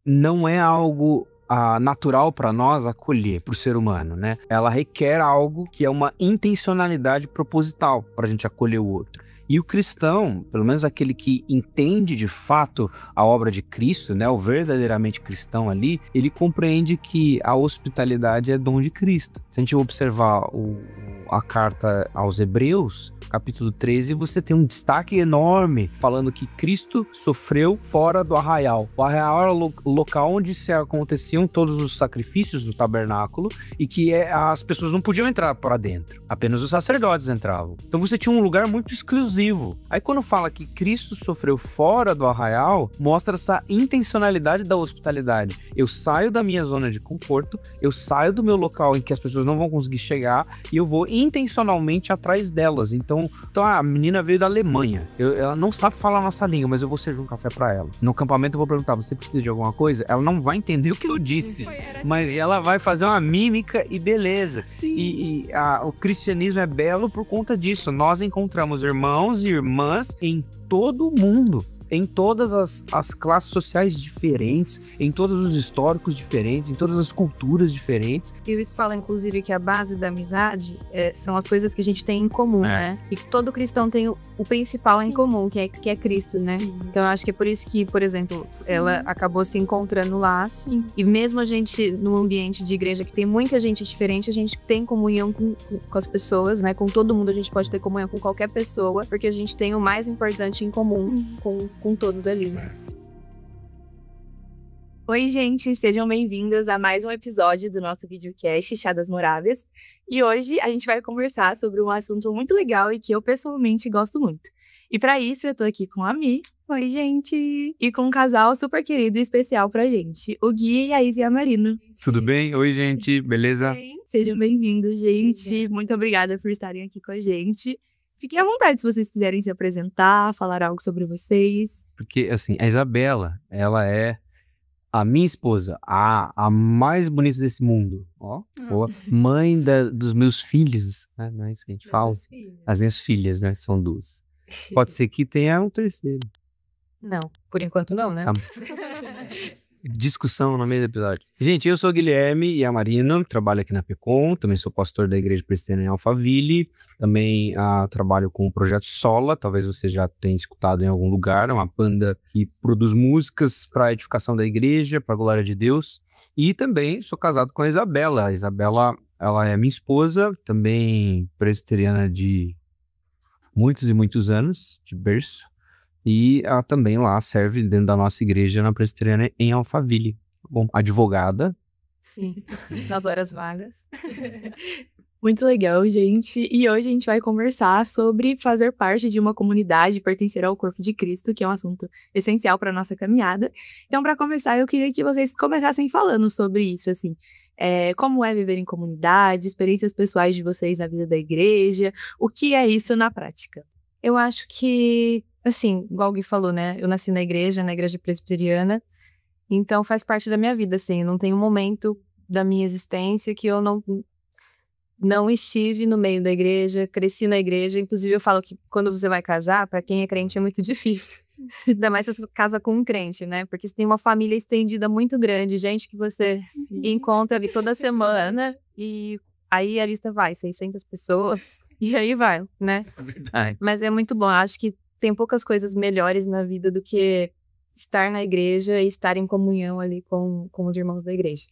não é algo natural para nós acolher, para o ser humano, né? Ela requer algo que é uma intencionalidade proposital para a gente acolher o outro. E o cristão, pelo menos aquele que entende de fato a obra de Cristo, né, o verdadeiramente cristão ali, ele compreende que a hospitalidade é dom de Cristo. Se a gente observar a carta aos Hebreus, capítulo 13, você tem um destaque enorme falando que Cristo sofreu fora do arraial. O arraial era o local onde se aconteciam todos os sacrifícios do tabernáculo e que as pessoas não podiam entrar para dentro. Apenas os sacerdotes entravam. Então você tinha um lugar muito exclusivo. Aí quando fala que Cristo sofreu fora do arraial, mostra essa intencionalidade da hospitalidade. Eu saio da minha zona de conforto, eu saio do meu local em que as pessoas não vão conseguir chegar e eu vou intencionalmente atrás delas. Então a menina veio da Alemanha. Ela não sabe falar a nossa língua, mas eu vou servir um café pra ela. No acampamento eu vou perguntar, você precisa de alguma coisa? Ela não vai entender o que eu disse, mas ela vai fazer uma mímica e beleza. O cristianismo é belo por conta disso. Nós encontramos irmãos e irmãs em todo o mundo. Em todas as classes sociais diferentes, em todos os históricos diferentes, em todas as culturas diferentes. E isso fala, inclusive, que a base da amizade são as coisas que a gente tem em comum, né? E todo cristão tem o principal em comum, que é Cristo, né? Sim. Então, eu acho que é por isso que, por exemplo, ela acabou se encontrando lá. Sim. E mesmo a gente, no ambiente de igreja, que tem muita gente diferente, a gente tem comunhão com as pessoas, né? Com todo mundo, a gente pode ter comunhão com qualquer pessoa, porque a gente tem o mais importante em comum com todos ali. Oi, gente, sejam bem-vindos a mais um episódio do nosso videocast Chá das Morávias. E hoje a gente vai conversar sobre um assunto muito legal e que eu pessoalmente gosto muito. E para isso eu tô aqui com a Mi. Oi, gente! E com um casal super querido e especial pra gente, o Gui e a Izzy Amarino. Tudo bem? Oi, gente, beleza? Sejam bem-vindos, gente. Muito obrigada por estarem aqui com a gente. Fiquem à vontade se vocês quiserem se apresentar, falar algo sobre vocês. Porque, assim, a Isabela, ela é a minha esposa, a mais bonita desse mundo. Ó, mãe dos meus filhos, né? Não é isso que a gente fala? As minhas filhas, né? São duas. Pode ser que tenha um terceiro. Não, por enquanto não, né? Tá. Discussão no meio do episódio. Gente, eu sou o Guilherme e a Marina, trabalho aqui na PECOM, também sou pastor da Igreja Presbiteriana em Alphaville, também trabalho com o Projeto Sola, talvez você já tenha escutado em algum lugar, é uma banda que produz músicas para a edificação da igreja, para a glória de Deus, e também sou casado com a Isabela. A Isabela, ela é minha esposa, também presbiteriana de muitos e muitos anos, de berço. E ela também lá serve dentro da nossa igreja na Presbiteriana em Alphaville. Bom, advogada. Sim, nas horas vagas. Muito legal, gente. E hoje a gente vai conversar sobre fazer parte de uma comunidade, pertencer ao corpo de Cristo, que é um assunto essencial para a nossa caminhada. Então, para começar, eu queria que vocês começassem falando sobre isso, assim. Como é viver em comunidade, experiências pessoais de vocês na vida da igreja, o que é isso na prática? Eu acho que, assim, igual o Gui falou, né? Eu nasci na igreja presbiteriana, então faz parte da minha vida, assim. Não tem um momento da minha existência que eu não estive no meio da igreja, cresci na igreja. Inclusive, eu falo que quando você vai casar, pra quem é crente é muito difícil. Ainda mais se você casa com um crente, né? Porque você tem uma família estendida muito grande, gente que você encontra ali toda semana, e aí a lista vai, 600 pessoas. E aí vai, né? Mas é muito bom. Eu acho que tem poucas coisas melhores na vida do que estar na igreja e estar em comunhão ali com os irmãos da igreja.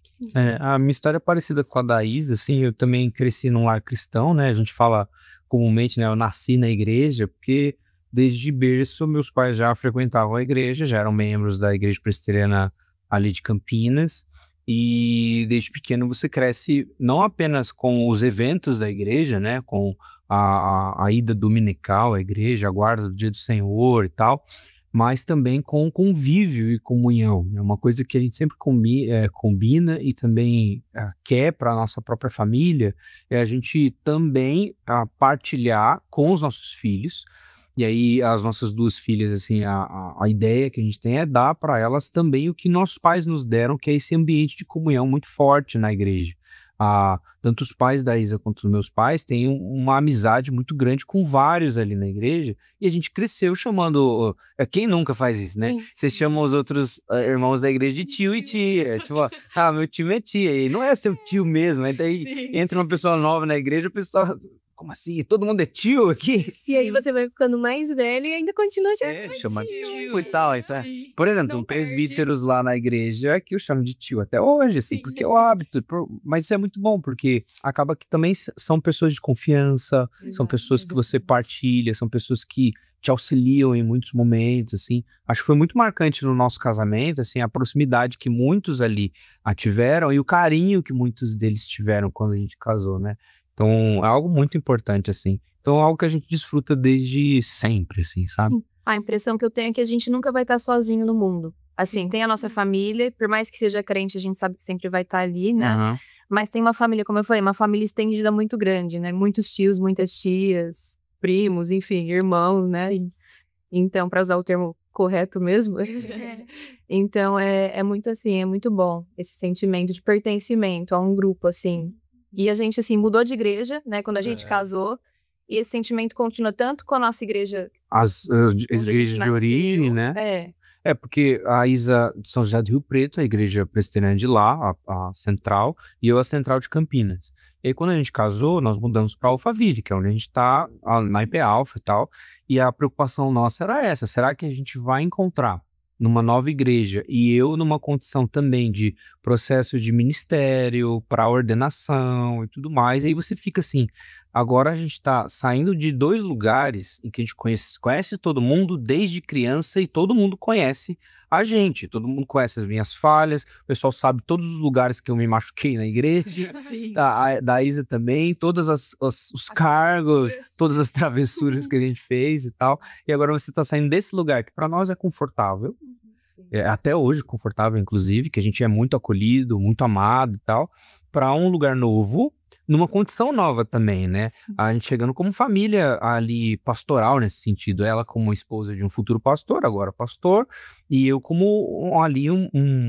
A minha história é parecida com a da Isa, assim. Eu também cresci num lar cristão, né? A gente fala comumente, né? Eu nasci na igreja, porque desde berço meus pais já frequentavam a igreja, já eram membros da Igreja Presbiteriana ali de Campinas. E desde pequeno você cresce não apenas com os eventos da igreja, né? Com a ida dominical à igreja, a guarda do dia do Senhor e tal, mas também com convívio e comunhão. É uma coisa que a gente sempre combina e também quer para a nossa própria família, é a gente também partilhar com os nossos filhos. E aí as nossas duas filhas, assim, a ideia que a gente tem é dar para elas também o que nossos pais nos deram, que é esse ambiente de comunhão muito forte na igreja. Tanto os pais da Isa quanto os meus pais têm uma amizade muito grande com vários ali na igreja, e a gente cresceu chamando, quem nunca faz isso, né? Sim. Você chama os outros irmãos da igreja de tio e tia, tipo, meu tio é tia, e não é seu tio mesmo, aí daí Sim. entra uma pessoa nova na igreja, o pessoal... Como assim? Todo mundo é tio aqui? E aí você vai ficando mais velho e ainda continua Chama de tio, tio e tal. Então, sim. por exemplo, Não tem presbíteros lá na igreja que eu chamo de tio até hoje, assim, Sim. porque é o hábito. Mas isso é muito bom, porque acaba que também são pessoas de confiança, são pessoas que você partilha, são pessoas que te auxiliam em muitos momentos, assim. Acho que foi muito marcante no nosso casamento, assim, a proximidade que muitos ali tiveram e o carinho que muitos deles tiveram quando a gente casou, né? Então, é algo muito importante, assim. Então, é algo que a gente desfruta desde sempre, assim, sabe? Sim. A impressão que eu tenho é que a gente nunca vai estar sozinho no mundo. Assim, tem a nossa família, por mais que seja crente, a gente sabe que sempre vai estar ali, né? Aham. Mas tem uma família, como eu falei, uma família estendida muito grande, né? Muitos tios, muitas tias, primos, enfim, irmãos, né? Sim. Então, para usar o termo correto mesmo. Então, é muito assim, é muito bom esse sentimento de pertencimento a um grupo, assim. E a gente, assim, mudou de igreja, né? Quando a gente casou. E esse sentimento continua tanto com a nossa igreja... As onde a gente igrejas de origem, nasceu. né? Porque a Isa de São José do Rio Preto, a igreja presbiteriana de lá, a central, e eu a central de Campinas. E aí, quando a gente casou, nós mudamos para Alphaville, que é onde a gente está, na IP Alpha e tal. E a preocupação nossa era essa: será que a gente vai encontrar numa nova igreja, e eu numa condição também de processo de ministério, para ordenação e tudo mais? E aí você fica assim, agora a gente está saindo de 2 lugares em que a gente conhece todo mundo desde criança e todo mundo conhece a gente, todo mundo conhece as minhas falhas, o pessoal sabe todos os lugares que eu me machuquei na igreja, Sim. da Isa também, todos os cargos, todas as travessuras que a gente fez e tal, e agora você está saindo desse lugar que para nós é confortável, até hoje confortável, inclusive, que a gente é muito acolhido, muito amado e tal, para um lugar novo, numa condição nova também, né? A gente chegando como família ali pastoral nesse sentido, ela como esposa de um futuro pastor, agora pastor, e eu como ali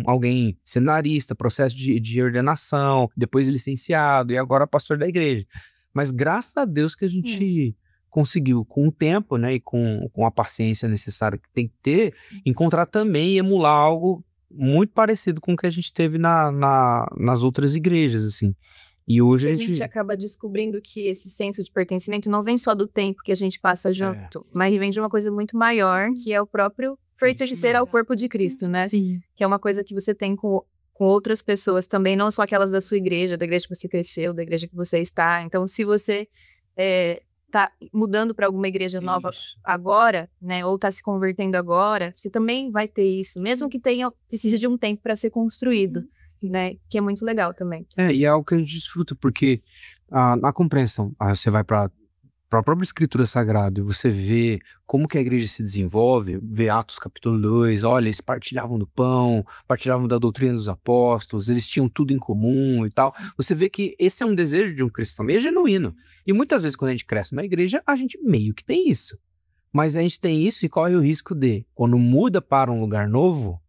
alguém cenarista, processo de ordenação, depois licenciado e agora pastor da igreja. Mas graças a Deus que a gente conseguiu, com o tempo, né, e com a paciência necessária que tem que ter, encontrar também e emular algo muito parecido com o que a gente teve nas outras igrejas, assim. E hoje a gente acaba descobrindo que esse senso de pertencimento não vem só do tempo que a gente passa junto, mas vem de uma coisa muito maior, que é o próprio pertencer ao corpo de Cristo, né? Sim. Que é uma coisa que você tem com outras pessoas também, não só aquelas da sua igreja, da igreja que você cresceu, da igreja que você está. Então, se você tá mudando para alguma igreja nova agora, né, ou tá se convertendo agora, você também vai ter isso, mesmo que precise de um tempo para ser construído, né, que é muito legal também. E é algo que a gente desfruta, porque na compreensão, você vai para a própria escritura sagrada e você vê como que a igreja se desenvolve, vê Atos capítulo 2, olha, eles partilhavam do pão, partilhavam da doutrina dos apóstolos, eles tinham tudo em comum e tal. Você vê que esse é um desejo de um cristão meio genuíno. E muitas vezes quando a gente cresce numa igreja, a gente meio que tem isso. Mas a gente tem isso e corre o risco de, quando muda para um lugar novo,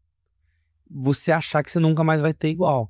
você achar que você nunca mais vai ter igual.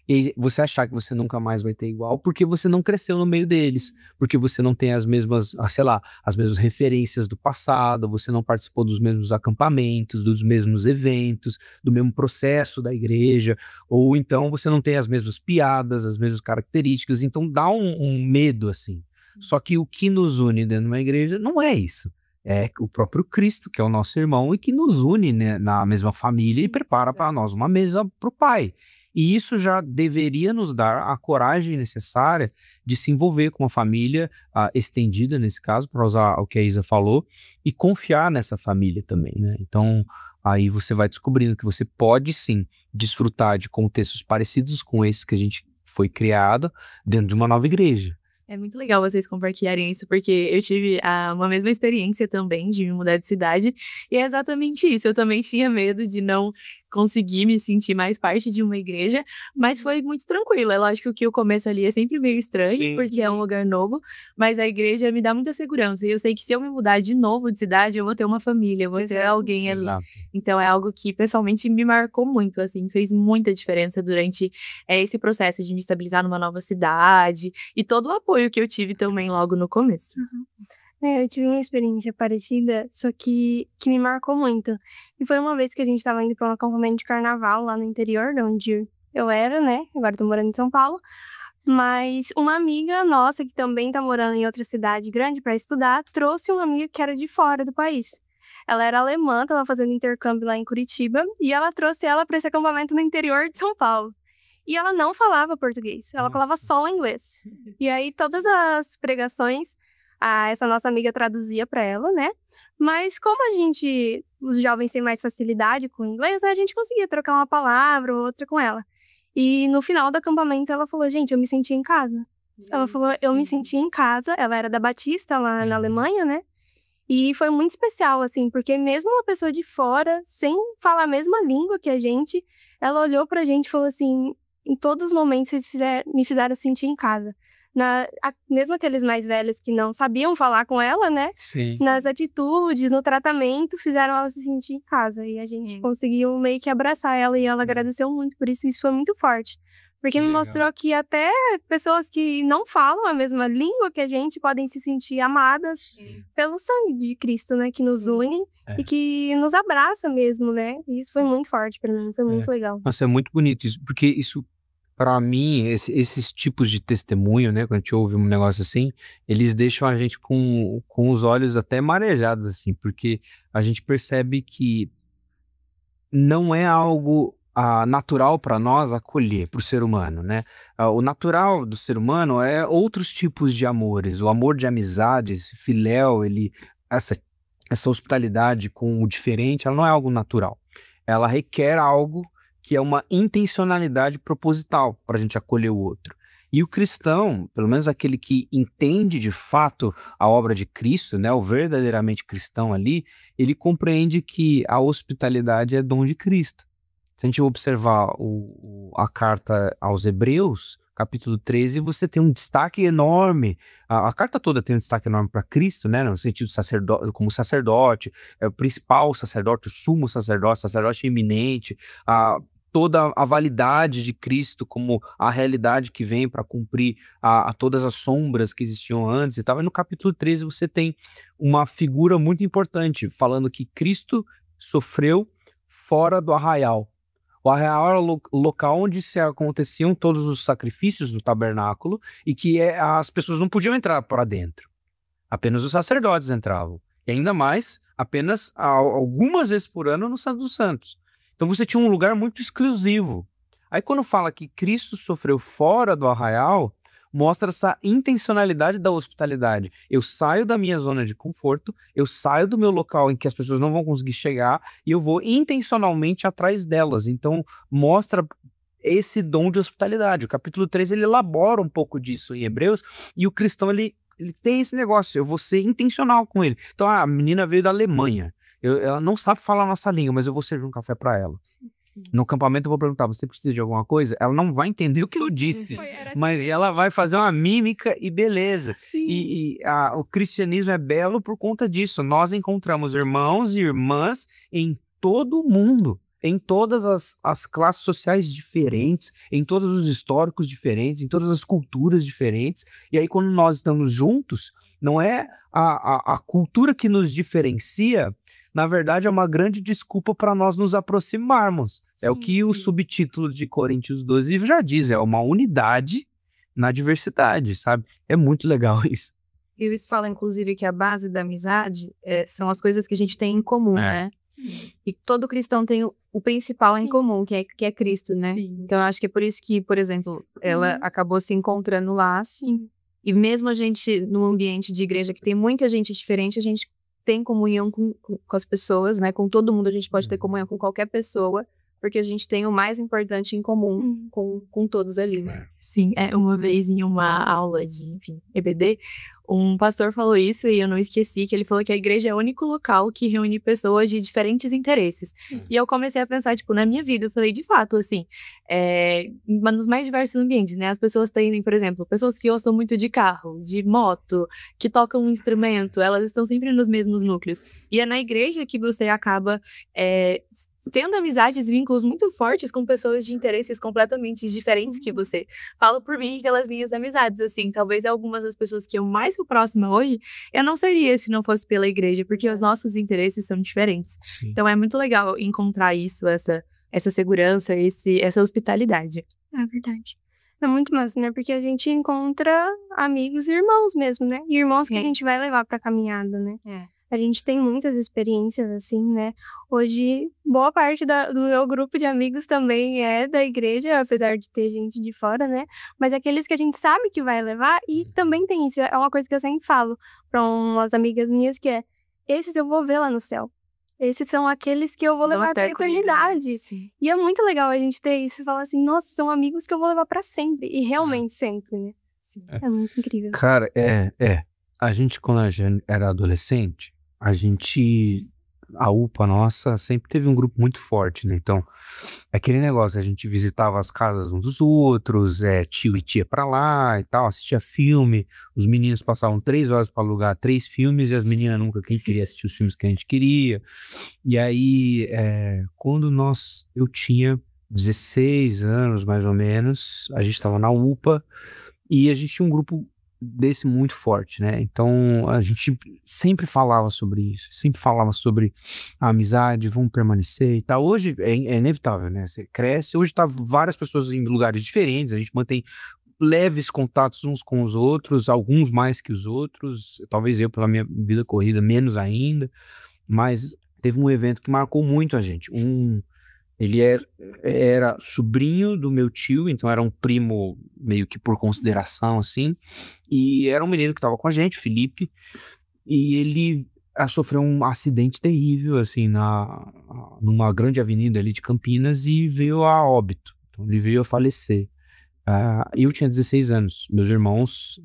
E aí você achar que você nunca mais vai ter igual porque você não cresceu no meio deles, porque você não tem as mesmas, sei lá, as mesmas referências do passado, você não participou dos mesmos acampamentos, dos mesmos eventos, do mesmo processo da igreja, ou então você não tem as mesmas piadas, as mesmas características, então dá um medo, assim. Só que o que nos une dentro de uma igreja não é isso. É o próprio Cristo, que é o nosso irmão e que nos une, né, na mesma família e prepara para nós uma mesa para o Pai. E isso já deveria nos dar a coragem necessária de se envolver com uma família estendida, nesse caso, para usar o que a Isa falou, e confiar nessa família também, né? Então, aí você vai descobrindo que você pode, sim, desfrutar de contextos parecidos com esses que a gente foi criado dentro de uma nova igreja. É muito legal vocês compartilharem isso, porque eu tive uma mesma experiência também de me mudar de cidade, e é exatamente isso. Eu também tinha medo de não consegui me sentir mais parte de uma igreja, mas foi muito tranquilo. É lógico que o começo ali é sempre meio estranho, Sim. porque é um lugar novo, mas a igreja me dá muita segurança. E eu sei que se eu me mudar de novo de cidade, eu vou ter uma família, eu vou ter alguém ali. Exato. Então é algo que pessoalmente me marcou muito, assim, fez muita diferença durante esse processo de me estabilizar numa nova cidade e todo o apoio que eu tive também logo no começo. Eu tive uma experiência parecida, só que me marcou muito. E foi uma vez que a gente tava indo pra um acampamento de carnaval lá no interior, de onde eu era, né? Agora eu tô morando em São Paulo. Mas uma amiga nossa, que também tá morando em outra cidade grande pra estudar, trouxe uma amiga que era de fora do país. Ela era alemã, tava fazendo intercâmbio lá em Curitiba, e ela trouxe ela pra esse acampamento no interior de São Paulo. E ela não falava português, ela falava só o inglês. E aí todas as pregações, essa nossa amiga traduzia pra ela, né? Mas como os jovens têm mais facilidade com o inglês, né, a gente conseguia trocar uma palavra ou outra com ela. E no final do acampamento ela falou, gente, eu me senti em casa. Ela falou, eu me senti em casa. Ela era da Batista lá na Alemanha, né? E foi muito especial, assim, porque mesmo uma pessoa de fora, sem falar a mesma língua que a gente, ela olhou pra gente e falou assim, em todos os momentos vocês me fizeram sentir em casa. Mesmo aqueles mais velhos que não sabiam falar com ela, né? Sim. Nas atitudes, no tratamento, fizeram ela se sentir em casa. E a gente conseguiu meio que abraçar ela e ela agradeceu muito por isso. Isso foi muito forte. Porque me mostrou que até pessoas que não falam a mesma língua que a gente podem se sentir amadas pelo sangue de Cristo, né? Que nos une e que nos abraça mesmo, né? E isso foi muito forte pra mim, foi muito legal. Nossa, é muito bonito isso, porque isso, pra mim, esses tipos de testemunho, né, quando a gente ouve um negócio assim, eles deixam a gente com os olhos até marejados, assim, porque a gente percebe que não é algo natural para nós acolher, para o ser humano, né? O natural do ser humano é outros tipos de amores, o amor de amizades, filéu, essa hospitalidade com o diferente, ela não é algo natural. Ela requer algo que é uma intencionalidade proposital para a gente acolher o outro. E o cristão, pelo menos aquele que entende de fato a obra de Cristo, né, o verdadeiramente cristão ali, ele compreende que a hospitalidade é dom de Cristo. Se a gente observar a carta aos Hebreus, capítulo 13, você tem um destaque enorme. A carta toda tem um destaque enorme para Cristo, né? No sentido como sacerdote, o principal sacerdote, o sumo sacerdote eminente, toda a validade de Cristo como a realidade que vem para cumprir a todas as sombras que existiam antes e tal. E no capítulo 13 você tem uma figura muito importante, falando que Cristo sofreu fora do arraial. O arraial era o local onde se aconteciam todos os sacrifícios do tabernáculo e que as pessoas não podiam entrar para dentro. Apenas os sacerdotes entravam. E ainda mais, apenas algumas vezes por ano no Santo dos Santos. Então você tinha um lugar muito exclusivo. Aí quando fala que Cristo sofreu fora do arraial, mostra essa intencionalidade da hospitalidade. Eu saio da minha zona de conforto, eu saio do meu local em que as pessoas não vão conseguir chegar e eu vou intencionalmente atrás delas. Então mostra esse dom de hospitalidade. O capítulo 3 ele elabora um pouco disso em Hebreus e o cristão ele tem esse negócio, eu vou ser intencional com ele. Então a menina veio da Alemanha, ela não sabe falar a nossa língua, mas eu vou servir um café para ela. No acampamento eu vou perguntar, você precisa de alguma coisa? Ela não vai entender o que eu disse, mas ela vai fazer uma mímica e beleza. E o cristianismo é belo por conta disso. Nós encontramos irmãos e irmãs em todo o mundo, em todas as classes sociais diferentes, em todos os históricos diferentes, em todas as culturas diferentes. E aí quando nós estamos juntos, não é a cultura que nos diferencia, na verdade, é uma grande desculpa para nós nos aproximarmos. É o que o subtítulo de Coríntios 12 já diz, é uma unidade na diversidade, sabe? É muito legal isso. E isso fala, inclusive, que a base da amizade são as coisas que a gente tem em comum, né? E todo cristão tem o principal em comum, que é Cristo, né? Então, eu acho que é por isso que, por exemplo, ela acabou se encontrando lá. E mesmo a gente, num ambiente de igreja que tem muita gente diferente, a gente tem comunhão com as pessoas, né? Com todo mundo a gente pode ter comunhão com qualquer pessoa, porque a gente tem o mais importante em comum com todos ali, né? Sim, uma vez em uma aula de, EBD, Um pastor falou isso e eu não esqueci, que ele falou que a igreja é o único local que reúne pessoas de diferentes interesses. E eu comecei a pensar, tipo, na minha vida, eu falei, de fato, assim, nos mais diversos ambientes, né? As pessoas têm, por exemplo, pessoas que gostam muito de carro, de moto, que tocam um instrumento, elas estão sempre nos mesmos núcleos. E é na igreja que você acaba tendo amizades e vínculos muito fortes com pessoas de interesses completamente diferentes que você. Falo por mim e pelas minhas amizades, assim, talvez algumas das pessoas que eu mais sou próxima hoje, eu não seria se não fosse pela igreja, porque os nossos interesses são diferentes. Sim. Então é muito legal encontrar isso, essa segurança, essa hospitalidade. É verdade. É muito massa, né? Porque a gente encontra amigos e irmãos mesmo, né? E irmãos que a gente vai levar pra caminhada, né? A gente tem muitas experiências assim, né? Hoje, boa parte do meu grupo de amigos também é da igreja, apesar de ter gente de fora, né? Mas aqueles que a gente sabe que vai levar, e também tem isso, é uma coisa que eu sempre falo pra umas amigas minhas, que esses eu vou ver lá no céu. Esses são aqueles que eu vou levar pra eternidade. Sim. E é muito legal a gente ter isso, falar assim, nossa, são amigos que eu vou levar pra sempre. E realmente sempre, né? Sim. É muito incrível. Cara, a gente, quando a gente era adolescente, a UPA nossa sempre teve um grupo muito forte, né? Então, aquele negócio, a gente visitava as casas uns dos outros, tio e tia pra lá e tal, assistia filme, os meninos passavam 3 horas pra alugar 3 filmes e as meninas nunca queria assistir os filmes que a gente queria. E aí, quando eu tinha 16 anos, mais ou menos, a gente tava na UPA e a gente tinha um grupo desse muito forte, né? Então a gente sempre falava sobre isso, sempre falava sobre a amizade, vamos permanecer e tal. Hoje é inevitável, né? Você cresce, hoje tá várias pessoas em lugares diferentes, a gente mantém leves contatos uns com os outros, alguns mais que os outros, talvez eu pela minha vida corrida menos ainda, mas teve um evento que marcou muito a gente. Ele era sobrinho do meu tio, então era um primo meio que por consideração, assim. E era um menino que estava com a gente, Felipe, e ele sofreu um acidente terrível, assim, numa grande avenida ali de Campinas e veio a óbito. Então ele veio a falecer. Eu tinha 16 anos, meus irmãos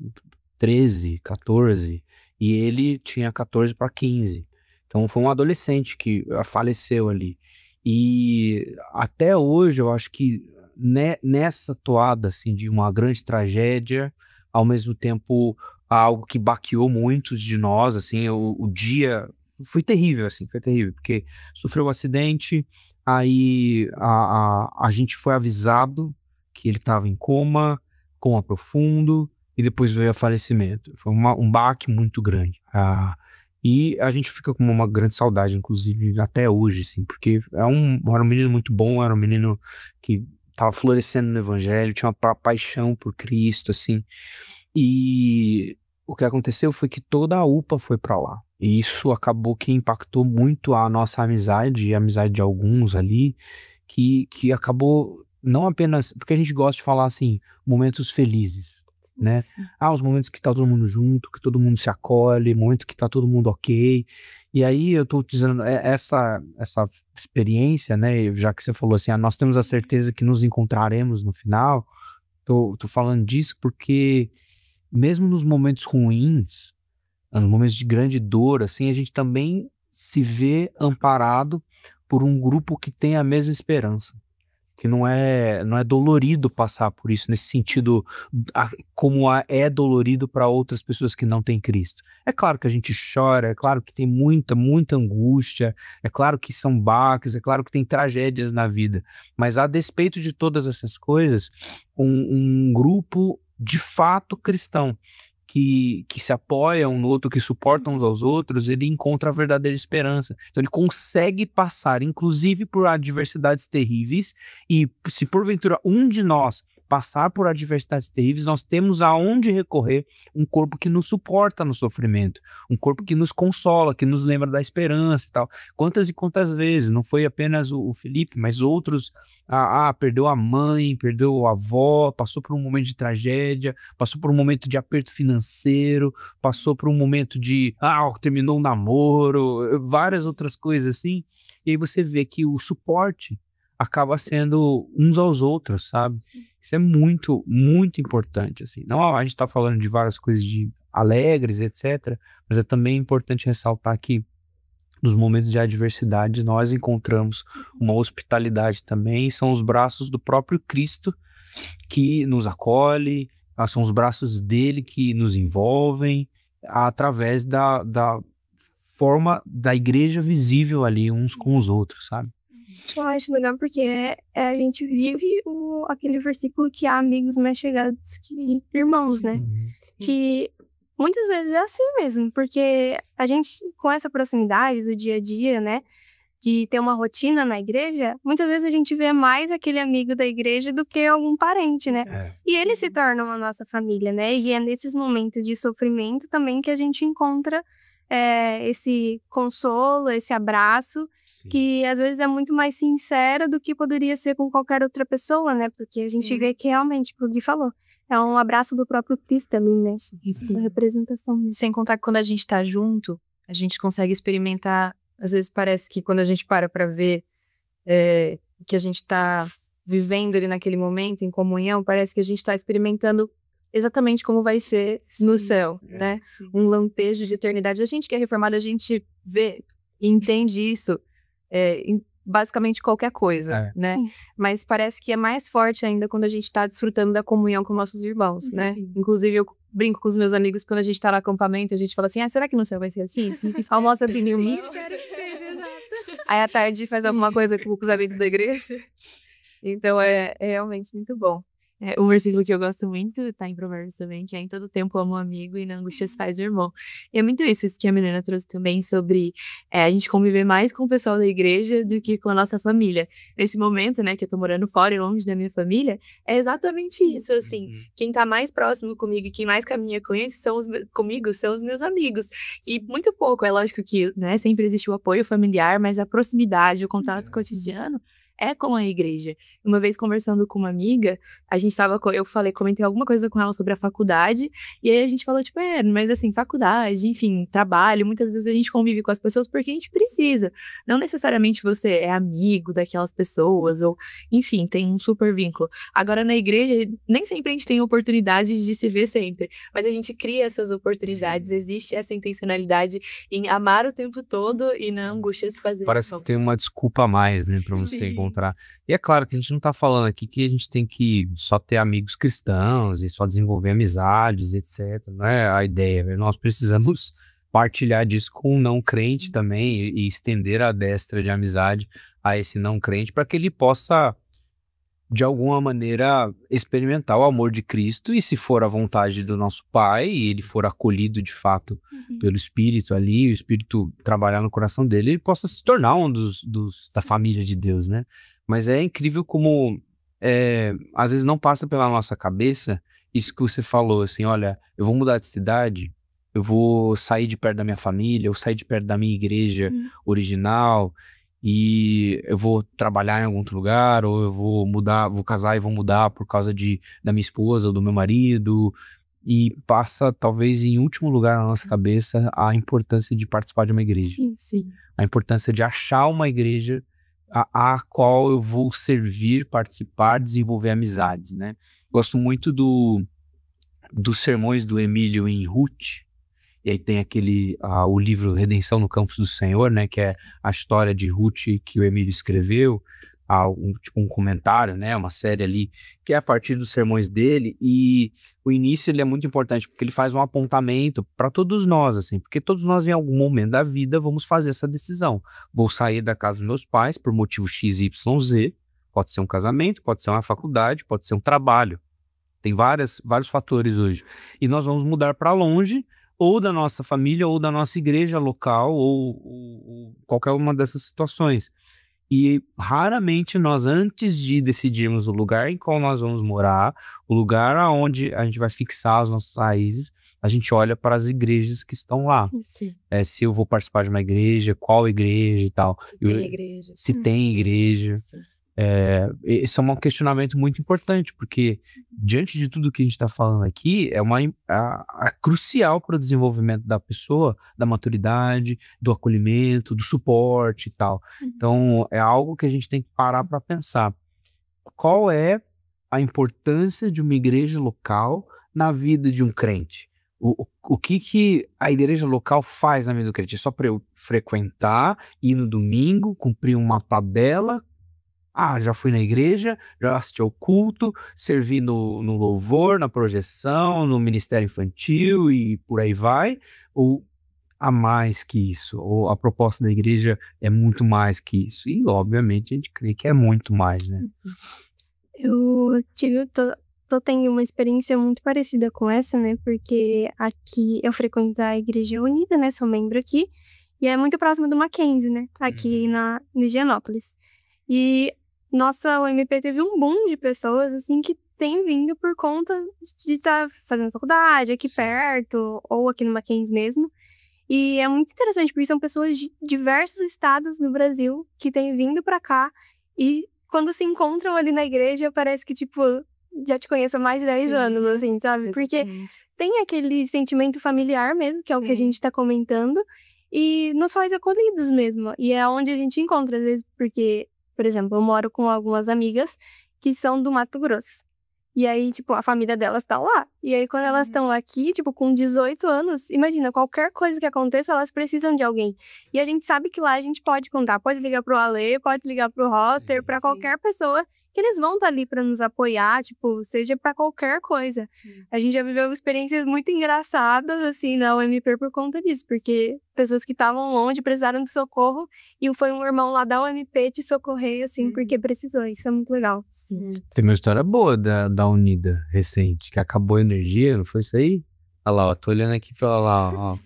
13, 14, e ele tinha 14 para 15. Então foi um adolescente que faleceu ali. E até hoje eu acho que nessa toada assim, de uma grande tragédia, ao mesmo tempo algo que baqueou muitos de nós, assim, o dia foi terrível, assim, foi terrível, porque sofreu um acidente, aí a gente foi avisado que ele estava em coma profundo, e depois veio o falecimento. Foi um baque muito grande. E a gente fica com uma grande saudade, inclusive, até hoje, assim, porque era um menino muito bom, era um menino que estava florescendo no evangelho, tinha uma paixão por Cristo, assim, e o que aconteceu foi que toda a UPA foi para lá, e isso acabou que impactou muito a nossa amizade, e a amizade de alguns ali, que acabou não apenas, porque a gente gosta de falar, assim, momentos felizes, né? Os momentos que tá todo mundo junto, que todo mundo se acolhe, momento que tá todo mundo ok. E aí eu tô utilizando essa experiência, né? Já que você falou assim, nós temos a certeza que nos encontraremos no final. Tô falando disso porque mesmo nos momentos ruins, nos momentos de grande dor, assim, a gente também se vê amparado por um grupo que tem a mesma esperança. Que não é dolorido passar por isso, nesse sentido, como é dolorido para outras pessoas que não têm Cristo. É claro que a gente chora, é claro que tem muita, muita angústia, é claro que são baques, é claro que tem tragédias na vida, mas a despeito de todas essas coisas, um grupo de fato cristão, que se apoiam um no outro, que suportam uns aos outros, ele encontra a verdadeira esperança. Então ele consegue passar, inclusive, por adversidades terríveis, e se porventura um de nós passar por adversidades terríveis, nós temos aonde recorrer, um corpo que nos suporta no sofrimento, um corpo que nos consola, que nos lembra da esperança e tal. Quantas e quantas vezes, não foi apenas o Felipe, mas outros, perdeu a mãe, perdeu a avó, passou por um momento de tragédia, passou por um momento de aperto financeiro, passou por um momento de, terminou um namoro, várias outras coisas assim, e aí você vê que o suporte acaba sendo uns aos outros, sabe? Isso é muito, muito importante, assim. Não, a gente tá falando de várias coisas de alegres, etc. Mas é também importante ressaltar que nos momentos de adversidade nós encontramos uma hospitalidade também, são os braços do próprio Cristo que nos acolhe, são os braços dele que nos envolvem através da forma da igreja visível ali uns com os outros, sabe? Eu acho legal porque a gente vive aquele versículo que há amigos mais chegados que irmãos, né? Que muitas vezes é assim mesmo, porque a gente, com essa proximidade do dia a dia, né? De ter uma rotina na igreja, muitas vezes a gente vê mais aquele amigo da igreja do que algum parente, né? E eles se tornam a nossa família, né? E é nesses momentos de sofrimento também que a gente encontra esse consolo, esse abraço, que às vezes é muito mais sincero do que poderia ser com qualquer outra pessoa, né? Porque a gente vê que realmente, como o Gui falou, é um abraço do próprio Cristo também, né? Isso. Uma representação mesmo. Sem contar que quando a gente tá junto, a gente consegue experimentar. Às vezes parece que quando a gente para ver que a gente tá vivendo ali naquele momento, em comunhão, parece que a gente tá experimentando exatamente como vai ser no céu, né? Um lampejo de eternidade. A gente que é reformado, a gente vê e entende isso em basicamente qualquer coisa, né? Mas parece que é mais forte ainda quando a gente tá desfrutando da comunhão com nossos irmãos, né? Inclusive, eu brinco com os meus amigos quando a gente tá no acampamento, a gente fala assim, será que no céu vai ser assim? Almoça de nenhuma. Aí à tarde faz alguma coisa com os amigos da igreja. Então é realmente muito bom. Um versículo que eu gosto muito, tá em Provérbios também, que é: em todo tempo amo o amigo e na angústia se faz o irmão. E é muito isso que a Milena trouxe também sobre a gente conviver mais com o pessoal da igreja do que com a nossa família. Nesse momento, né, que eu tô morando fora e longe da minha família, é exatamente isso, assim. Quem tá mais próximo comigo e quem mais caminha comigo são os meus amigos. E muito pouco, é lógico que, né, sempre existe o apoio familiar, mas a proximidade, o contato cotidiano é com a igreja. Uma vez conversando com uma amiga, a gente comentei alguma coisa com ela sobre a faculdade, e aí a gente falou, tipo, mas assim, faculdade, enfim, trabalho, muitas vezes a gente convive com as pessoas porque a gente precisa. Não necessariamente você é amigo daquelas pessoas, ou, enfim, tem um super vínculo. Agora, na igreja, nem sempre a gente tem oportunidade de se ver sempre, mas a gente cria essas oportunidades, existe essa intencionalidade em amar o tempo todo e na angústia se fazer. Parece que tem uma desculpa a mais, né, pra você encontrar. E é claro que a gente não tá falando aqui que a gente tem que só ter amigos cristãos e só desenvolver amizades, etc. Não é a ideia. Nós precisamos partilhar disso com um não crente também e estender a destra de amizade a esse não crente para que ele possa, de alguma maneira, experimentar o amor de Cristo, e se for a vontade do nosso Pai e ele for acolhido de fato pelo Espírito ali, o Espírito trabalhar no coração dele, ele possa se tornar um da família de Deus, né? Mas é incrível como às vezes não passa pela nossa cabeça isso que você falou, assim, olha, eu vou mudar de cidade, eu vou sair de perto da minha família, eu sair de perto da minha igreja original, e eu vou trabalhar em algum outro lugar, ou eu vou mudar, vou casar e vou mudar por causa da minha esposa ou do meu marido, e passa talvez em último lugar na nossa cabeça a importância de participar de uma igreja. A importância de achar uma igreja a qual eu vou servir, participar, desenvolver amizades, né? Gosto muito dos sermões do Emílio em Ruth. E aí tem o livro Redenção no Campos do Senhor, né, que é a história de Ruth que o Emílio escreveu, um comentário, né, uma série ali, que é a partir dos sermões dele, e o início ele é muito importante, porque ele faz um apontamento para todos nós, assim, porque todos nós em algum momento da vida vamos fazer essa decisão. Vou sair da casa dos meus pais por motivo XYZ, pode ser um casamento, pode ser uma faculdade, pode ser um trabalho, tem vários fatores hoje, e nós vamos mudar para longe, ou da nossa família, ou da nossa igreja local, ou qualquer uma dessas situações. E raramente nós, antes de decidirmos o lugar em qual nós vamos morar, o lugar onde a gente vai fixar as nossas raízes, a gente olha para as igrejas que estão lá. Se eu vou participar de uma igreja, qual igreja e tal. Se tem igreja. Esse é um questionamento muito importante, porque diante de tudo que a gente está falando aqui, é crucial para o desenvolvimento da pessoa, da maturidade, do acolhimento, do suporte e tal. Então é algo que a gente tem que parar para pensar. Qual é a importância de uma igreja local na vida de um crente? O que a igreja local faz na vida do crente? É só para eu frequentar, ir no domingo, cumprir uma tabela. Já fui na igreja, já assisti ao culto, servi no louvor, na projeção, no ministério infantil e por aí vai? Ou há mais que isso? Ou a proposta da igreja é muito mais que isso? E, obviamente, a gente crê que é muito mais, né? Tô tendo uma experiência muito parecida com essa, né? Porque aqui eu frequento a Igreja Unida, né? Sou membro aqui. E é muito próximo do Mackenzie, né? Aqui em Higienópolis. E nossa UMP teve um boom de pessoas, assim, que tem vindo por conta de estar fazendo faculdade aqui perto, ou aqui no Mackenzie mesmo. E é muito interessante, porque são pessoas de diversos estados do Brasil que têm vindo pra cá. E quando se encontram ali na igreja, parece que, tipo, já te conheço há mais de 10 anos, assim, sabe? Porque tem aquele sentimento familiar mesmo, que é o que a gente tá comentando, e nos faz acolhidos mesmo. E é onde a gente encontra, às vezes, porque, por exemplo, eu moro com algumas amigas que são do Mato Grosso. E aí, tipo, a família delas tá lá. E aí, quando elas estão aqui, tipo, com 18 anos, imagina, qualquer coisa que aconteça, elas precisam de alguém. E a gente sabe que lá a gente pode contar. Pode ligar pro Ale, pode ligar pro Roster, pra qualquer pessoa, que eles vão estar ali pra nos apoiar, tipo, seja pra qualquer coisa. A gente já viveu experiências muito engraçadas, assim, na UMP por conta disso. Porque pessoas que estavam longe precisaram de socorro e foi um irmão lá da UMP te socorrer, assim, porque precisou. Isso é muito legal. Tem uma história boa da Unida recente, que acabou a energia, não foi isso aí? Olha lá, ó, tô olhando aqui pra lá, ó.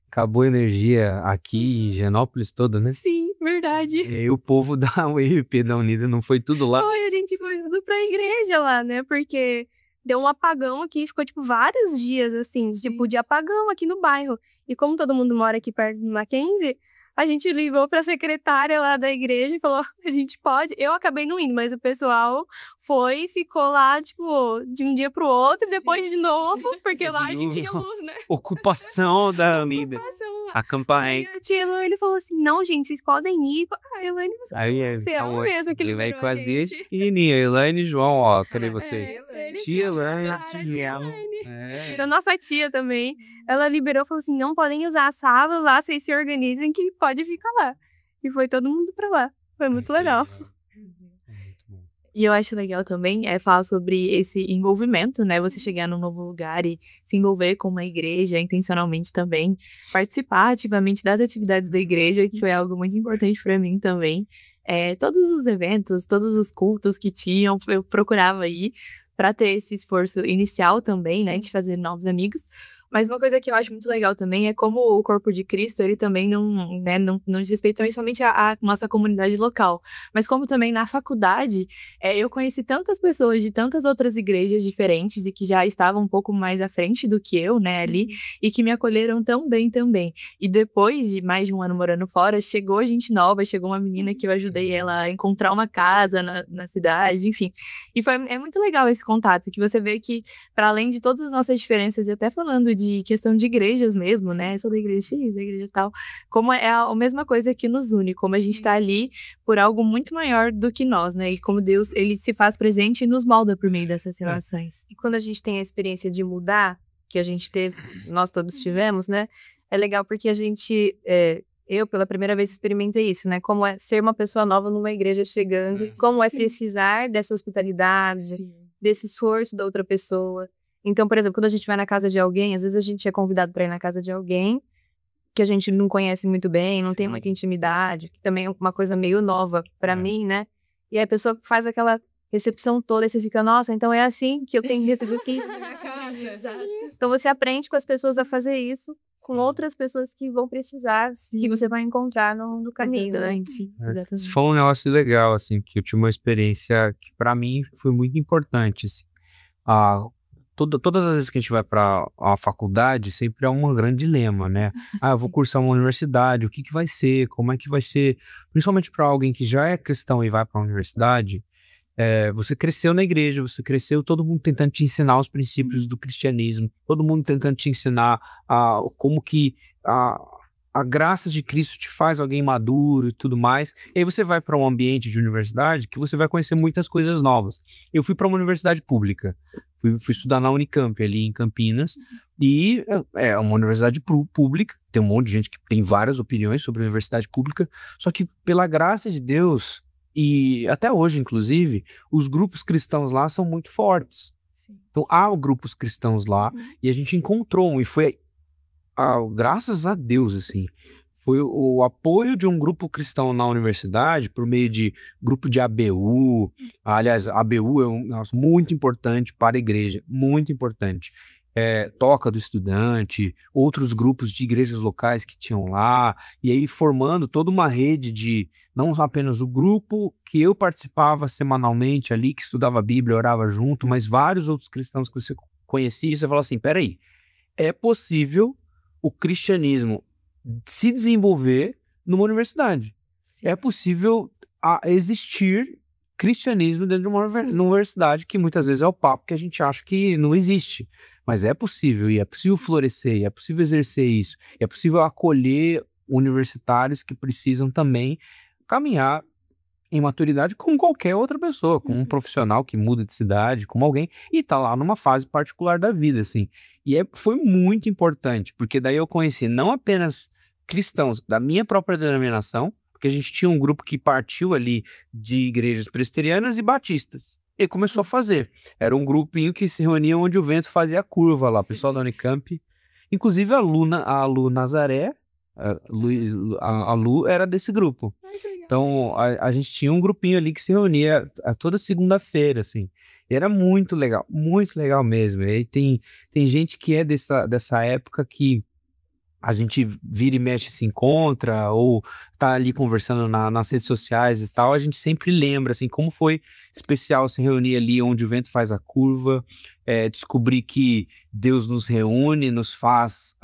Acabou a energia aqui em Higienópolis toda, né? Sim, verdade. E aí o povo da UMP da Unida não foi tudo lá? Foi, a gente foi tudo pra igreja lá, né? Porque deu um apagão aqui, ficou, tipo, vários dias, assim, tipo, de apagão aqui no bairro. E como todo mundo mora aqui perto do Mackenzie, a gente ligou pra secretária lá da igreja e falou, a gente pode? Eu acabei não indo, mas o pessoal foi e ficou lá, tipo, de um dia pro outro, e depois de novo, porque lá a gente tinha luz, né? Ocupação da Unida. Acampamento. E a tia Elaine falou assim, não, gente, vocês podem ir. A Elaine, Aí você é o mesmo que ele vai liberou com a as duas gente. pequenininhas, Elaine e João, ó, cadê vocês? Eles Tia são Elaine, a tia Elaine. É. Nossa tia também, ela liberou, falou assim, não podem usar a sala lá, vocês se organizem que pode ficar lá. E foi todo mundo pra lá. Foi muito legal. E eu acho legal também falar sobre esse envolvimento, né? Você chegar num novo lugar e se envolver com uma igreja intencionalmente também. Participar ativamente das atividades da igreja, que foi algo muito importante pra mim também. Todos os eventos, todos os cultos que tinham, eu procurava ir pra ter esse esforço inicial também, né? De fazer novos amigos. Mas uma coisa que eu acho muito legal também é como o corpo de Cristo, ele também não diz respeito também somente à nossa comunidade local, mas como também na faculdade, eu conheci tantas pessoas de tantas outras igrejas diferentes e que já estavam um pouco mais à frente do que eu, né, ali, e que me acolheram tão bem também. E depois de mais de um ano morando fora, chegou gente nova, chegou uma menina que eu ajudei ela a encontrar uma casa na cidade, enfim. E é muito legal esse contato, que você vê que, para além de todas as nossas diferenças, e até falando de questão de igrejas mesmo, né? Sou da igreja X, da igreja tal. Como é a mesma coisa que nos une, como a gente tá ali por algo muito maior do que nós, né? E como Deus, ele se faz presente e nos molda por meio dessas relações. E quando a gente tem a experiência de mudar, que a gente teve, nós todos tivemos, né? É legal porque a gente, eu pela primeira vez experimentei isso, né? Como é ser uma pessoa nova numa igreja chegando, como é precisar dessa hospitalidade, desse esforço da outra pessoa. Então, por exemplo, quando a gente vai na casa de alguém, às vezes a gente é convidado para ir na casa de alguém que a gente não conhece muito bem, não tem muita intimidade, que também é uma coisa meio nova para mim, né? E aí a pessoa faz aquela recepção toda e você fica, nossa, então é assim que eu tenho que receber aqui. Então você aprende com as pessoas a fazer isso, com outras pessoas que vão precisar, que você vai encontrar no caminho, né? Exatamente. Isso foi um negócio legal, assim, que eu tive uma experiência que para mim foi muito importante, assim. Todas as vezes que a gente vai para a faculdade, sempre é um grande dilema, né? Eu vou cursar uma universidade, o que vai ser? Como é que vai ser? Principalmente para alguém que já é cristão e vai para a universidade, você cresceu na igreja, você cresceu todo mundo tentando te ensinar os princípios do cristianismo, todo mundo tentando te ensinar como que a graça de Cristo te faz alguém maduro e tudo mais. E aí você vai para um ambiente de universidade que você vai conhecer muitas coisas novas. Eu fui para uma universidade pública. Fui estudar na Unicamp, ali em Campinas. E é uma universidade pública. Tem um monte de gente que tem várias opiniões sobre a universidade pública. Só que, pela graça de Deus, e até hoje, inclusive, os grupos cristãos lá são muito fortes. Sim. Então, há grupos cristãos lá. E a gente encontrou um. E foi... graças a Deus, assim, foi o apoio de um grupo cristão na universidade por meio de grupo de ABU. Aliás, a ABU é um negócio muito importante para a igreja, muito importante. Toca do Estudante, outros grupos de igrejas locais que tinham lá, e aí formando toda uma rede de, não apenas o grupo que eu participava semanalmente ali, que estudava a Bíblia, orava junto, mas vários outros cristãos que você conhecia, e você fala assim, peraí, é possível o cristianismo se desenvolver numa universidade. Sim. É possível existir cristianismo dentro de uma universidade, que muitas vezes é o papo que a gente acha que não existe. Mas é possível, e é possível florescer, e é possível exercer isso, e é possível acolher universitários que precisam também caminhar em maturidade como qualquer outra pessoa, como um profissional que muda de cidade, como alguém, e tá lá numa fase particular da vida, assim. E foi muito importante, porque daí eu conheci não apenas cristãos da minha própria denominação, porque a gente tinha um grupo que partiu ali de igrejas presbiterianas e batistas. E começou a fazer. Era um grupinho que se reunia onde o vento fazia a curva lá, o pessoal da Unicamp. Inclusive a Lu Nazaré, a Lu era desse grupo. Então, a gente tinha um grupinho ali que se reunia toda segunda-feira, assim. E era muito legal mesmo. E aí tem gente que é dessa época que a gente vira e mexe, se encontra, ou tá ali conversando nas redes sociais e tal. A gente sempre lembra, assim, como foi especial se reunir ali onde o vento faz a curva, descobrir que Deus nos reúne, nos faz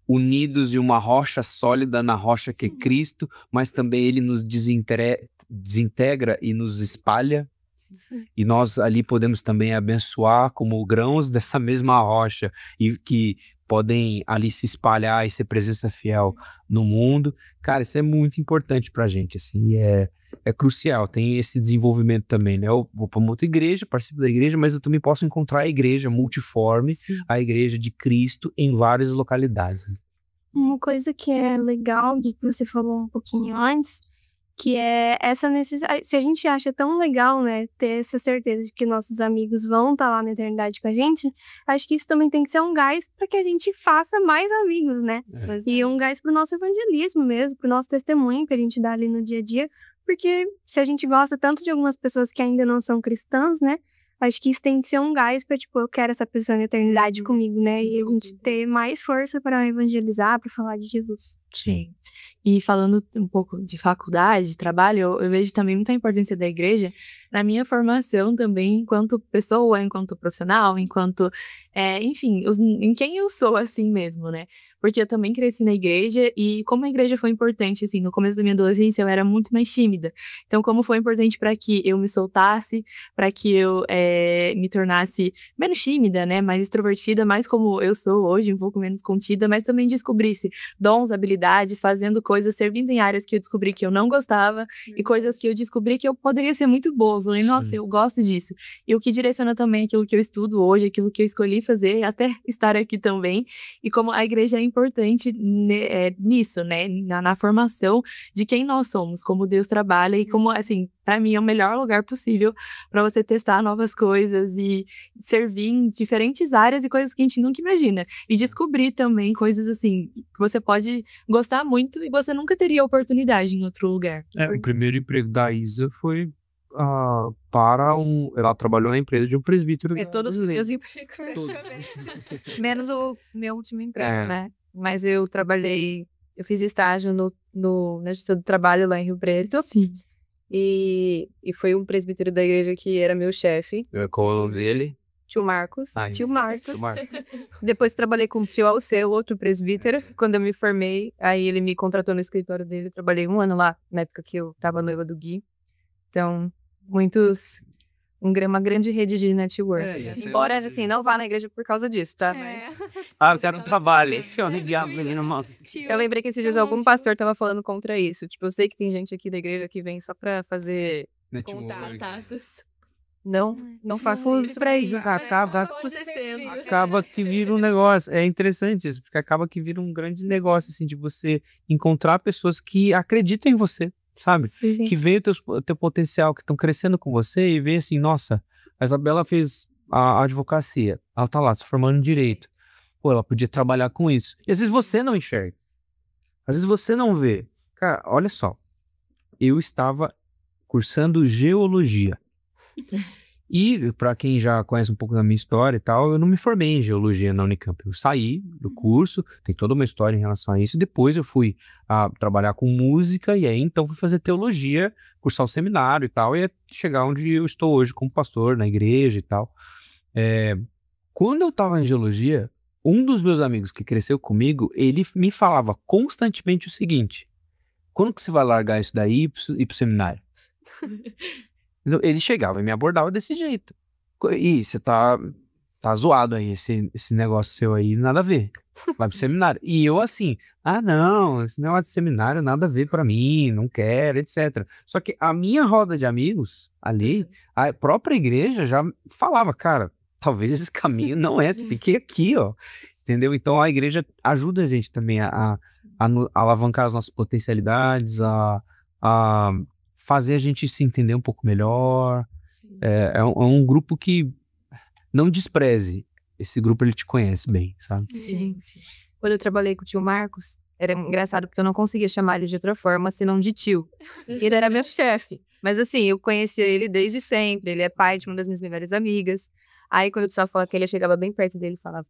unidos em uma rocha sólida na rocha que é Cristo, mas também ele nos desintegra e nos espalha. Sim. E nós ali podemos também abençoar como grãos dessa mesma rocha e que podem ali se espalhar e ser presença fiel no mundo. Cara, isso é muito importante pra gente, assim, é crucial. Tem esse desenvolvimento também, né? Eu vou pra uma outra igreja, participo da igreja, mas eu também posso encontrar a igreja multiforme, a igreja de Cristo em várias localidades. Uma coisa que é legal, que você falou um pouquinho antes, que é essa necessidade. Se a gente acha tão legal, né, ter essa certeza de que nossos amigos vão estar lá na eternidade com a gente, acho que isso também tem que ser um gás para que a gente faça mais amigos, né? E um gás pro nosso evangelismo mesmo, pro nosso testemunho que a gente dá ali no dia a dia, porque se a gente gosta tanto de algumas pessoas que ainda não são cristãs, né, acho que isso tem que ser um gás pra, tipo, eu quero essa pessoa na eternidade comigo, né? Sim, e a gente ter mais força para evangelizar, para falar de Jesus. Sim. E falando um pouco de faculdade, de trabalho, eu vejo também muita importância da igreja na minha formação também, enquanto pessoa, enquanto profissional, enquanto, enfim, em quem eu sou assim mesmo, né? Porque eu também cresci na igreja e como a igreja foi importante, assim, no começo da minha adolescência eu era muito mais tímida. Então, como foi importante para que eu me soltasse, para que eu me tornasse menos tímida, né? Mais extrovertida, mais como eu sou hoje, um pouco menos contida, mas também descobrisse dons, habilidades, fazendo coisas, servindo em áreas que eu descobri que eu não gostava e coisas que eu descobri que eu poderia ser muito boa. Eu falei, nossa, eu gosto disso. E o que direciona também aquilo que eu estudo hoje, aquilo que eu escolhi fazer, até estar aqui também. E como a igreja é importante nisso, né? Na formação de quem nós somos, como Deus trabalha e como, assim, para mim é o melhor lugar possível para você testar novas coisas e servir em diferentes áreas e coisas que a gente nunca imagina. E descobrir também coisas, assim, que você pode gostar muito e você nunca teria oportunidade em outro lugar. O primeiro emprego da Isa foi ela trabalhou na empresa de um presbítero. Todos os meus empregos, menos o meu último emprego, né? Mas eu fiz estágio na gestão do trabalho lá em Rio Preto. Sim. E foi um presbítero da igreja que era meu chefe. Qual é o nome dele? Tio Marcos. Tio Marcos. Depois trabalhei com o tio Alceu, outro presbítero. Quando eu me formei, aí ele me contratou no escritório dele. Eu trabalhei 1 ano lá, na época que eu tava noiva do Gui. Então, muitos uma grande rede de network. até Embora, hoje. assim, não vá na igreja por causa disso, tá? Mas Eu quero um trabalho. eu lembrei que esses dias algum pastor tava falando contra isso. Tipo, eu sei que tem gente aqui da igreja que vem só pra fazer... Contatos. Não faço isso pra isso. Acaba que vira um negócio. É interessante isso, porque acaba que vira um grande negócio, assim, de você encontrar pessoas que acreditam em você, sabe? Sim. Que veem o teu potencial, que estão crescendo com você e vê assim, nossa, a Isabela fez a advocacia, ela tá lá se formando em direito. Pô, ela podia trabalhar com isso. E às vezes você não enxerga. Às vezes você não vê. Cara, olha só. Eu estava cursando geologia. E, para quem já conhece um pouco da minha história e tal, eu não me formei em geologia na Unicamp. Eu saí do curso, tem toda uma história em relação a isso. Depois eu fui trabalhar com música e aí então fui fazer teologia, cursar o seminário e tal, e chegar onde eu estou hoje como pastor na igreja e tal. Quando eu estava em geologia, um dos meus amigos que cresceu comigo, ele me falava constantemente o seguinte: quando que você vai largar isso daí e ir pro seminário? Ele chegava e me abordava desse jeito. E você tá zoado aí, esse negócio seu aí, nada a ver. Vai pro seminário. E eu assim, não, esse negócio de seminário nada a ver pra mim, não quero, etc. Só que a minha roda de amigos ali, a própria igreja já falava, cara, talvez esse caminho não é, você tem que ir aqui, ó. Entendeu? Então a igreja ajuda a gente também a alavancar as nossas potencialidades, a fazer a gente se entender um pouco melhor. É um grupo que não despreze. Esse grupo ele te conhece bem, sabe? Sim. Quando eu trabalhei com o tio Marcos, era engraçado porque eu não conseguia chamar ele de outra forma senão de tio. Ele era meu chefe. Mas assim, eu conhecia ele desde sempre. Ele é pai de uma das minhas melhores amigas. Aí quando eu precisava falar com ele, eu chegava bem perto dele e falava: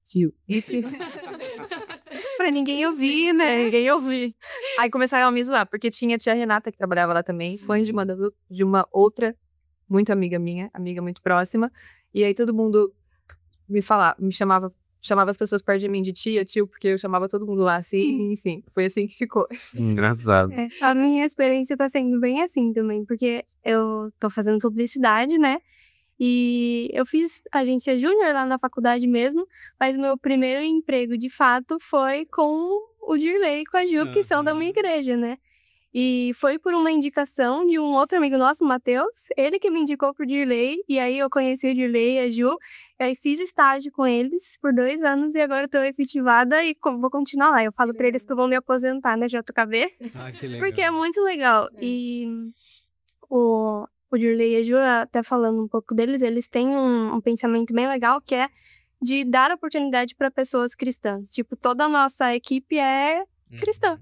tio, isso... pra ninguém ouvir, né? Ninguém ouvir. Aí começaram a me zoar, porque tinha a tia Renata que trabalhava lá também, fã de uma outra, muito amiga minha, amiga muito próxima. E aí todo mundo chamava as pessoas perto de mim de tia, tio, porque eu chamava todo mundo lá assim, enfim, foi assim que ficou. Engraçado. A minha experiência tá sendo bem assim também, porque eu tô fazendo publicidade, né? E eu fiz agência júnior lá na faculdade mesmo, mas meu primeiro emprego, de fato, foi com o Dirley e com a Ju, que são da minha igreja, né? E foi por uma indicação de um outro amigo nosso, o Matheus, ele que me indicou pro Dirley, e aí eu conheci o Dirley e a Ju, e aí fiz estágio com eles por 2 anos, e agora eu tô efetivada e vou continuar lá. Eu falo pra eles que eu vou me aposentar na JKB, Que legal. porque é muito legal. E o Dirley e a Ju, até falando um pouco deles, eles têm um pensamento bem legal, que é de dar oportunidade para pessoas cristãs. Tipo, toda a nossa equipe é cristã.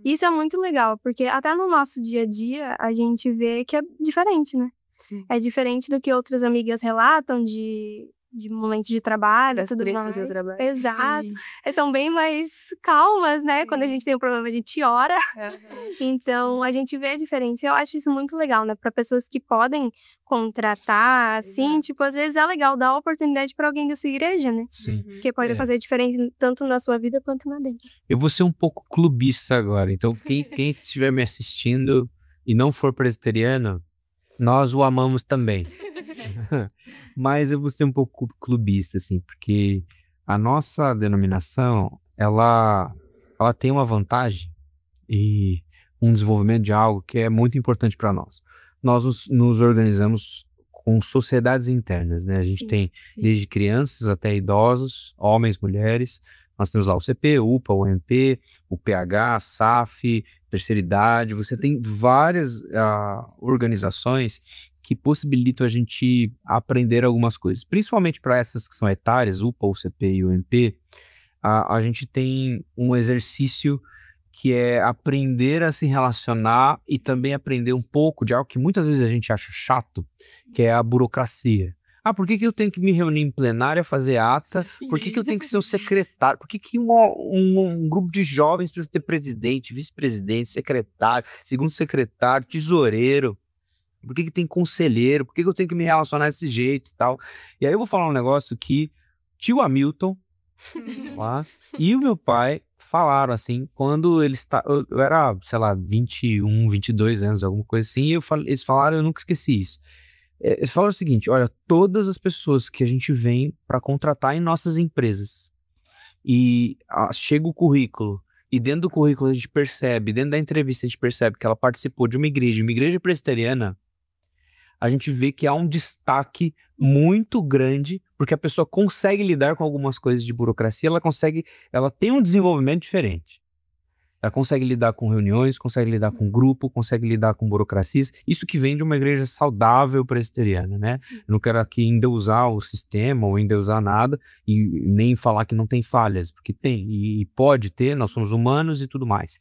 Isso é muito legal, porque até no nosso dia a dia, a gente vê que é diferente, né? Sim. É diferente do que outras amigas relatam de momentos de trabalho, Das tudo tretas mais. do trabalho. Exato. Elas são bem mais calmas, né? Sim. Quando a gente tem um problema, a gente ora. Então, a gente vê a diferença. Eu acho isso muito legal, né? Para pessoas que podem contratar, assim, Exato. tipo, às vezes é legal dar oportunidade para alguém da sua igreja, né? Sim. Porque pode fazer diferença tanto na sua vida quanto na dele. Eu vou ser um pouco clubista agora. Então, quem estiver me assistindo e não for presbiteriano, nós o amamos também. Mas eu vou ser um pouco clubista, assim, porque a nossa denominação, ela tem uma vantagem e um desenvolvimento de algo que é muito importante para nós. Nós nos organizamos com sociedades internas, né? A gente tem desde crianças até idosos, homens, mulheres. Nós temos lá o CP, o UPA, o MP, o PH, a SAF, terceira idade. Você tem várias organizações que possibilitam a gente aprender algumas coisas. Principalmente para essas que são etárias, UPA, o CP e o MP, a gente tem um exercício que é aprender a se relacionar e também aprender um pouco de algo que muitas vezes a gente acha chato, que é a burocracia. Por que eu tenho que me reunir em plenária, fazer ata? Por que eu tenho que ser um secretário? Por que um grupo de jovens precisa ter presidente, vice-presidente, secretário, segundo secretário, tesoureiro? Por que tem conselheiro? Por que eu tenho que me relacionar desse jeito e tal? E aí eu vou falar um negócio que tio Hamilton lá, e o meu pai falaram assim, quando eu era, sei lá, 21, 22 anos, alguma coisa assim, e eles falaram, eu nunca esqueci isso. Eles falam o seguinte, olha, todas as pessoas que a gente vem para contratar em nossas empresas e chega o currículo, e dentro do currículo a gente percebe, dentro da entrevista a gente percebe que ela participou de uma igreja presbiteriana, a gente vê que há um destaque muito grande, porque a pessoa consegue lidar com algumas coisas de burocracia, ela tem um desenvolvimento diferente. Ela consegue lidar com reuniões, consegue lidar com grupo, consegue lidar com burocracias. Isso que vem de uma igreja saudável presbiteriana, né? Eu não quero aqui endeusar o sistema ou endeusar nada e nem falar que não tem falhas, porque tem e pode ter, nós somos humanos e tudo mais.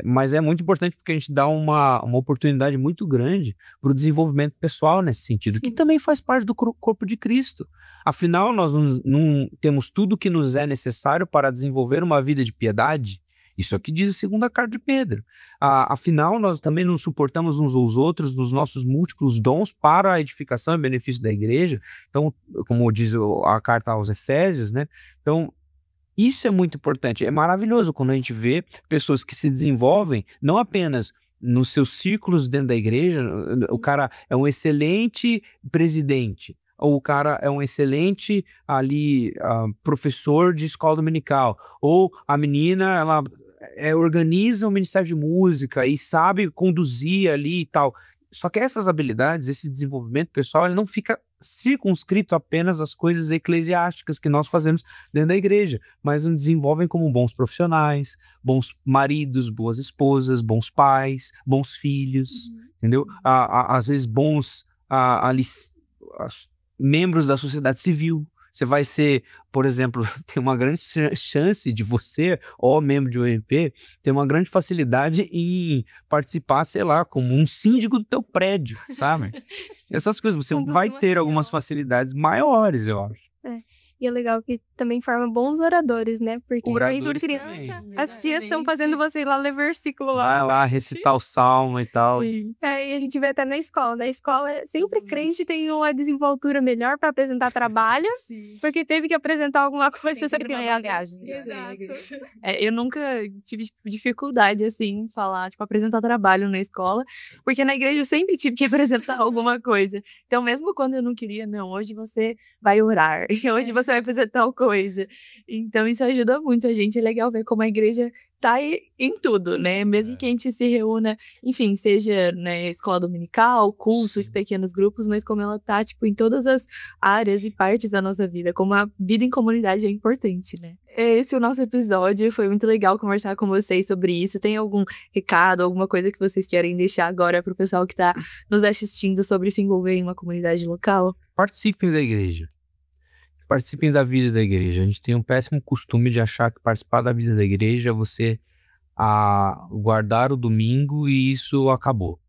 Mas é muito importante porque a gente dá uma oportunidade muito grande para o desenvolvimento pessoal nesse sentido, Sim. que também faz parte do corpo de Cristo. Afinal, nós não temos tudo o que nos é necessário para desenvolver uma vida de piedade. Isso é o que diz a segunda carta de Pedro. Afinal, nós também nos suportamos uns aos outros nos nossos múltiplos dons para a edificação e benefício da igreja. Então, como diz a carta aos Efésios, né? Então, isso é muito importante. É maravilhoso quando a gente vê pessoas que se desenvolvem não apenas nos seus círculos dentro da igreja. O cara é um excelente presidente, ou o cara é um excelente professor de escola dominical, ou a menina, ela organiza um ministério de música e sabe conduzir ali e tal. Só que essas habilidades, esse desenvolvimento pessoal, ele não fica circunscrito apenas às coisas eclesiásticas que nós fazemos dentro da igreja, mas nos desenvolvem como bons profissionais, bons maridos, boas esposas, bons pais, bons filhos, entendeu? Às vezes bons membros da sociedade civil. Você vai ser, por exemplo, tem uma grande chance de você, membro de OMP, ter uma grande facilidade em participar, sei lá, como um síndico do teu prédio, sabe? Essas coisas, você vai ter algumas facilidades maiores, eu acho. E é legal que também forma bons oradores, né? Porque oradores criança, as tias estão fazendo você ir lá ler versículo lá. Vai lá recitar o salmo e tal. Sim. E a gente vê até na escola. Na escola, sempre crente tem uma desenvoltura melhor para apresentar trabalho, porque teve que apresentar alguma coisa sobre bagagem. Eu nunca tive dificuldade, assim, em falar, apresentar trabalho na escola, porque na igreja eu sempre tive que apresentar alguma coisa. Então, mesmo quando eu não queria, hoje você vai orar, hoje você vai fazer tal coisa. Então, isso ajuda muito a gente. É legal ver como a igreja tá em tudo, né? Mesmo que a gente se reúna, enfim, seja escola dominical, cultos, pequenos grupos, mas como ela tá, em todas as áreas e partes da nossa vida. Como a vida em comunidade é importante, né? Esse é o nosso episódio. Foi muito legal conversar com vocês sobre isso. Tem algum recado, alguma coisa que vocês querem deixar agora pro pessoal que tá nos assistindo sobre se envolver em uma comunidade local? Participem da igreja. Participem da vida da igreja. A gente tem um péssimo costume de achar que participar da vida da igreja é você guardar o domingo e isso acabou.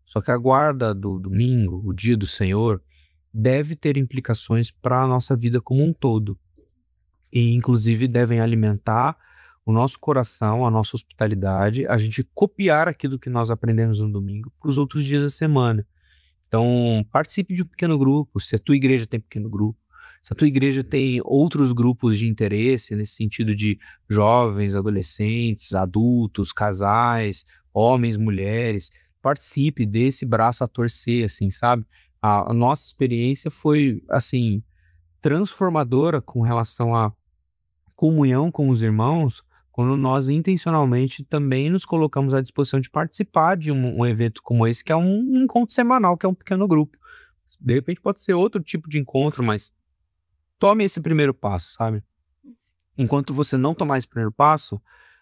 Só que a guarda do domingo, o dia do Senhor, deve ter implicações para a nossa vida como um todo. E, inclusive, devem alimentar o nosso coração, a nossa hospitalidade, a gente copiar aquilo que nós aprendemos no domingo para os outros dias da semana. Então, participe de um pequeno grupo. Se a tua igreja tem pequeno grupo, se a tua igreja tem outros grupos de interesse, nesse sentido de jovens, adolescentes, adultos, casais, homens, mulheres, participe desse braço a torcer, assim, sabe? A nossa experiência foi, assim, transformadora com relação à comunhão com os irmãos, quando nós intencionalmente também nos colocamos à disposição de participar de um evento como esse, que é um encontro semanal, que é um pequeno grupo. De repente pode ser outro tipo de encontro, mas tome esse primeiro passo, sabe? Enquanto você não tomar esse primeiro passo,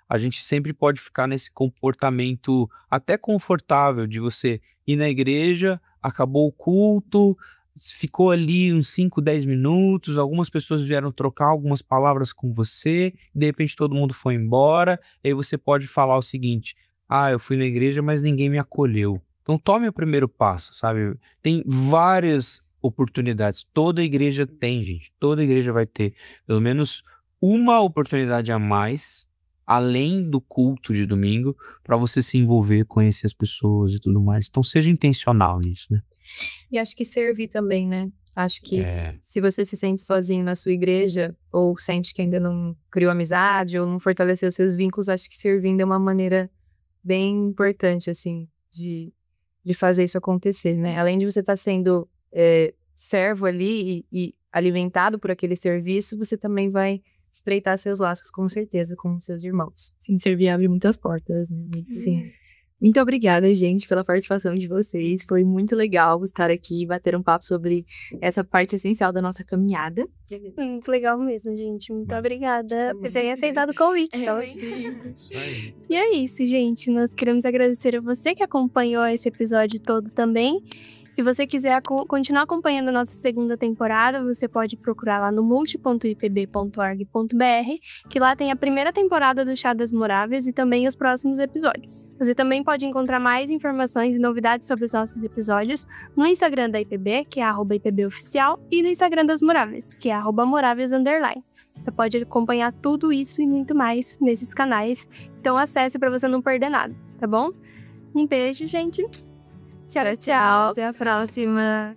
a gente sempre pode ficar nesse comportamento até confortável de você ir na igreja, acabou o culto, ficou ali uns 5, 10 minutos, algumas pessoas vieram trocar algumas palavras com você, de repente todo mundo foi embora, e aí você pode falar o seguinte: eu fui na igreja, mas ninguém me acolheu. Então tome o primeiro passo, sabe? Tem várias oportunidades. Toda igreja tem, gente. Toda igreja vai ter pelo menos uma oportunidade a mais, além do culto de domingo, para você se envolver, conhecer as pessoas e tudo mais. Então seja intencional nisso, né? E acho que servir também, né? Acho que se você se sente sozinho na sua igreja, ou sente que ainda não criou amizade, ou não fortaleceu seus vínculos, acho que servindo é uma maneira bem importante, assim, de fazer isso acontecer, né? Além de você estar sendo servo ali e alimentado por aquele serviço, você também vai estreitar seus laços, com certeza, com seus irmãos. Sim, servir abre muitas portas, né? Sim. Muito obrigada, gente, pela participação de vocês. Foi muito legal estar aqui e bater um papo sobre essa parte essencial da nossa caminhada. Muito legal mesmo, gente. Muito obrigada por terem aceitado o convite. E é isso, gente. Nós queremos agradecer a você que acompanhou esse episódio todo também. Se você quiser continuar acompanhando a nossa segunda temporada, você pode procurar lá no multi.ipb.org.br, que lá tem a primeira temporada do Chá das Moráveis e também os próximos episódios. Você também pode encontrar mais informações e novidades sobre os nossos episódios no Instagram da IPB, que é @IPBOficial, e no Instagram das Moráveis, que é @Moráveis_. Você pode acompanhar tudo isso e muito mais nesses canais, então acesse para você não perder nada, tá bom? Um beijo, gente! Tchau, tchau. Até a próxima.